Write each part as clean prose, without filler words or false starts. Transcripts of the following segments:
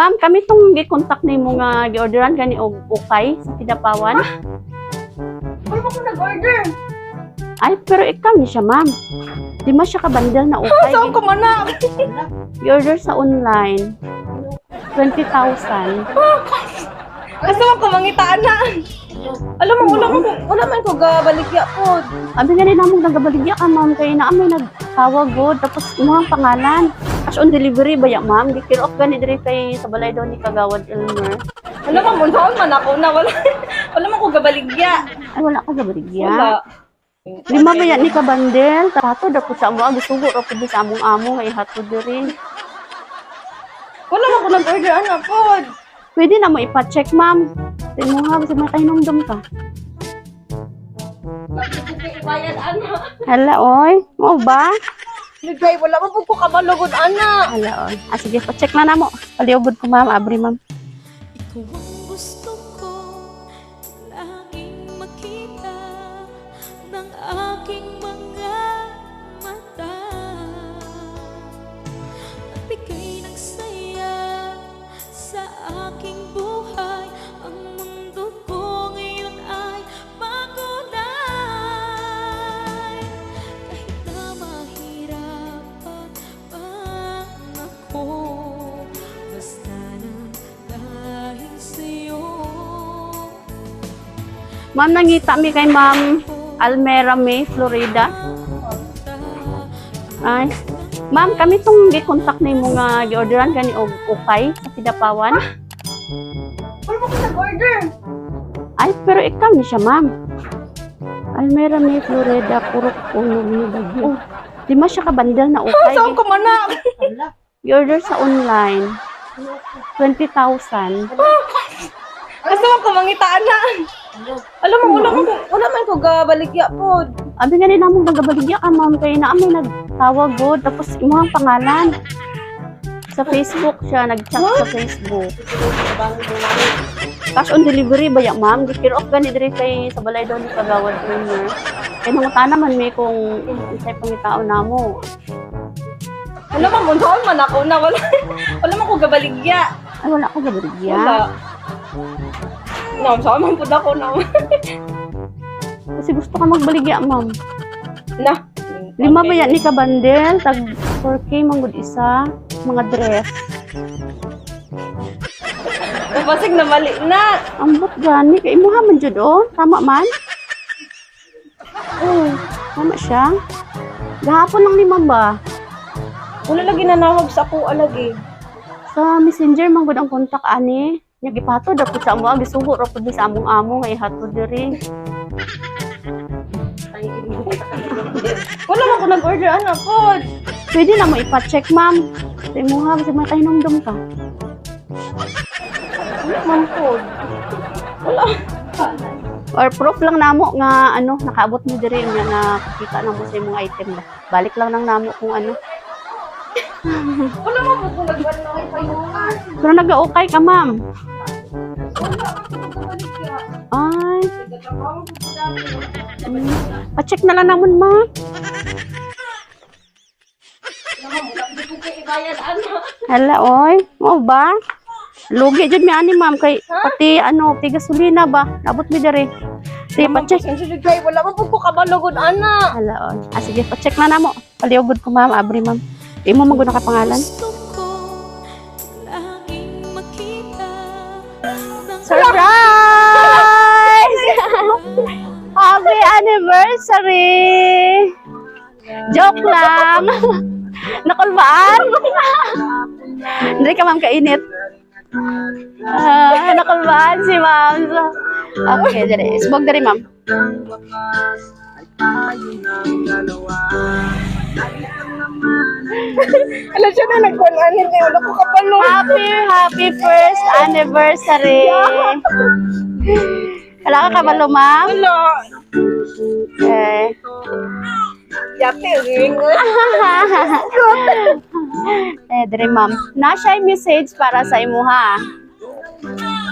Ma'am, kami tong gi-contact ni mo nga gi-orderan gani og ukay sa Kidapawan. Ano ba kung nag-order? Ay, pero ikaw ni siya, ma'am. Di ma siya ka-bundle na ukay. Saan ko manak? Gi-order sa online. 20,000. Gusto mo kumangitaan na. Alam mo, wala man ko gabaligya po. Abi nga rin namong nagabaligya ka, ma'am. Kaya na may nagtawag god. Tapos imuhang pangalan. Cash on delivery ba ya, ma'am? Di-clear off gani diri kay sa balay daw ni Kagawad Elmer. Alam mo, saan man ako na wala man ko gabaligya. Ay, wala ka gabaligya. Wala. Lima ba yan ni kabandel? Tato daw po sa amo. Gusto ko po sa among amo. Ay hato diri. Wala man ko nag-order ana po. Pwede na mo ipa-check, ma'am. Tingnan mo nga, kasi may kahinumdum ka. Bayad ana. Hala, oy. Mo ba? Ligay, wala man po ko kabalugod ana. Hala, oy. Sige, pa-check na mo. Paliugod ko, ma'am. Abri, ma'am. Ikaw ang gusto ko laging makita ng aking mga mata. Nagbigay ng saya sa aking buhay. Ang mundo ko ngayon ay makulay. Kahit na mahirapan man ako, basta na dahil sa'yo. Ma'am, nangita mi kay Ma'am Almera May, Florida. Ay. Ma'am, kami tong gi-contact ni mo nga gi-orderan gani og ukay sa Kidapawan. Ano ba kung nag-order? Ay, pero ikaw ni siya, ma'am. Almera May, Florida, puro puno ni bagyo. Di ma siya ka-bundle na ukay. Saan ko manak? Gi-order sa online. 20,000. Gusto mo kumangitaan na. Alam mo, wala man ko gabaligya po. Abi nga rin namong nagabaligya ka, ma'am. Kaya na may nagtawag god. Tapos imuhang pangalan. Sa Facebook siya, nag-chat sa Facebook. Cash on delivery ba ya, ma'am? Di-clear off gani diri kay sa balay daw ni Kagawad Elmer. Kaya nangutan naman may kung isay pangitao namo. Alam mo, saan man ako na wala man ko gabaligya. Ay, wala ko gabaligya. Wala. No, saan man po ako na. Kasi gusto ka magbaligya, ma'am. Na. 5 ba yan ni kabandel? Tag 4K manggod isa. Mga dress. Napasig na mali na. Ang bot gani. Kay imuha man jud, oh. Tama man? Oh, tama siya. Gahapon lang 5 ba? Wala lagi nanawag sa ako lagi. Sa messenger manggod ang kontak ani. Nya gipato daw pud sa amo, gisugo ra pud sa among amo nga ihatod diri. Wala man ko nag-order ana po. Pwede na mo ipa-check, ma'am. Sa imuha kasi may kahinumdum ka. Wala man po. Wala. Or proof lang namo nga ano nakaabot mo diri nga nakita na mo sa imong item ba. Balik lang nang namo kung ano. Wala man po ko nag-order kayo. Pero nag-okay ka, ma'am. Wala man ko gabaligya. Ay, Nagtatrabaho ko sa dami. pa-check na lang naman, ma'am. Hindi ko kayo ibayad ana. Hala, oy. Mo ba? Lugi jud mi ani, ma'am, kay pati ano, pi gasolina ba? Nabot mi diri. Sige, pa-check. Sige, wala man po ko kabalugod ana. Hala, oy. Sige, pa-check na namo. Paliugod ko, ma'am. Abri, ma'am. Di mo maguna ka pangalan? Gusto ko laging makita ng Surprise! Happy anniversary! Joke lang! Nakulbaan? Hindi ka, ma'am, kainit. Nakulbaan si ma'am. Okay, dali. Sbog dali, ma'am. Alam siya na nagkuhanin niya. Wala ko kapalo. Happy first anniversary! Wala ka kabalo, ma'am? Wala. Okay. Yate, ring. Dre, ma'am. Nasa message para sa imo, ha?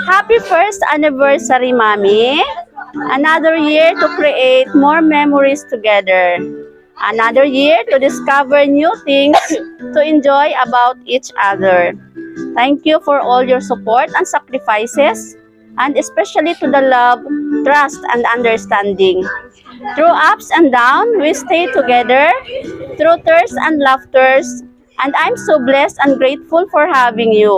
Happy first anniversary, Mami. Another year to create more memories together. Another year to discover new things to enjoy about each other. Thank you for all your support and sacrifices, and especially to the love, trust, and understanding. Through ups and downs, we stay together, through tears and laughters, and I'm so blessed and grateful for having you.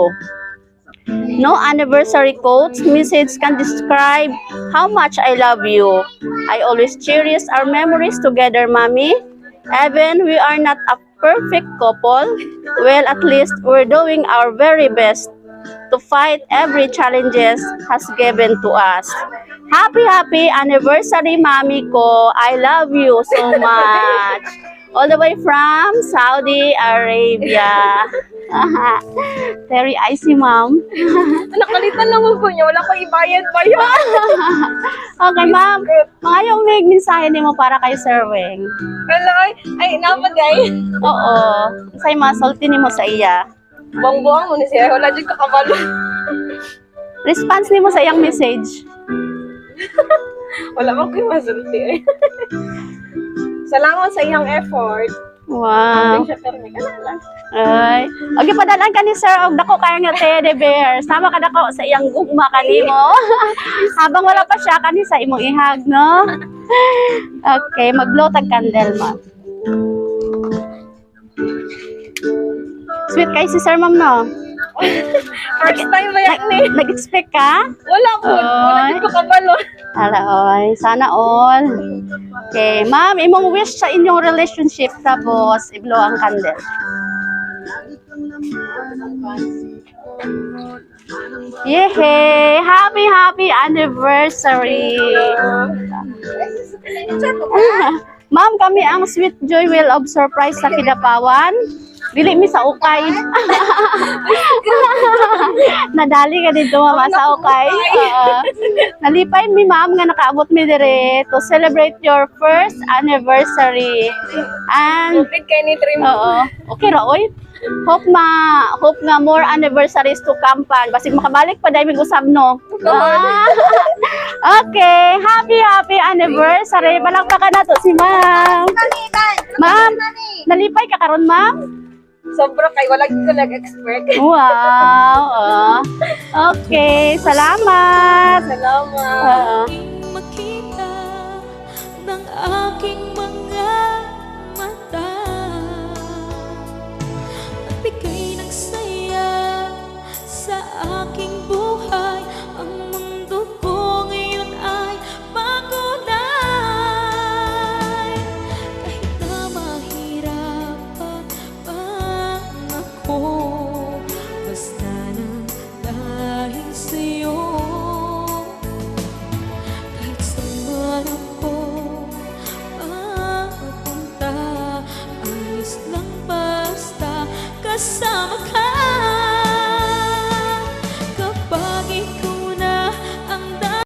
No anniversary quotes, message can describe how much I love you. I always cherish our memories together, Mommy. Even we are not a perfect couple, well, at least we're doing our very best to fight every challenges has given to us. Happy anniversary, Mami ko. I love you so much. All the way from Saudi Arabia. Very icy, Ma'am. Nakalitan lang ko niya. Wala ko ibayad pa yun. Okay, Ma'am. Ngayon may mensahe mo para kay Sir Weng. Wala ay napagay. Oo. Say masulti mo sa iya. Buang-buang mo ni siya. Wala dyan kakabalo. Response mo sa iyang message. Wala mo kayo masulti eh. Salamat sa iyang effort. Wow. Siya karmi ka na lang. Ay. Okay, padalan ka ni Sir og dako kaya nga teddy bear. Sama ka dako sa iyang gugma kanimo. Habang wala pa siya kani sa imong ihag, no? Okay, mag-blow tag candle, ma'am. Sweet kay si Sir, ma'am, no? First time ba yan eh? Nag-expect ka? Wala po. Wala dyan kakabalo. Hala, oy. Sana all. Okay, ma'am, imong wish sa inyong relationship tapos i-blow ang candle. Yehey! Happy anniversary! Ma'am, kami ang Sweet Joy Wheel of Surprise sa Kidapawan. Dili mi sa ukay. Nadali ka dito mama sa ukay. Nalipay mi ma'am nga nakaabot mi dire to celebrate your first anniversary. And Complete kayo ni Trim. oo. Okay ra oy. Hope nga more anniversaries to come pa. Basig makabalik pa dai mig usab no. Okay, happy anniversary. Balakpakan nato si ma'am. Ma'am, nalipay ka karon ma'am? Sobra kay wala ko nag-expect. Wow. Okay, salamat. Salamat. Aking makita ng aking mga mata. Nagbigay ng saya sa aking buhay. Ang mundo ko ngayon ay makulay. Kahit na mahirapan ako, basta na dahil sa'yo. Kahit saan ako mapunta, ayos lang basta kasama ka.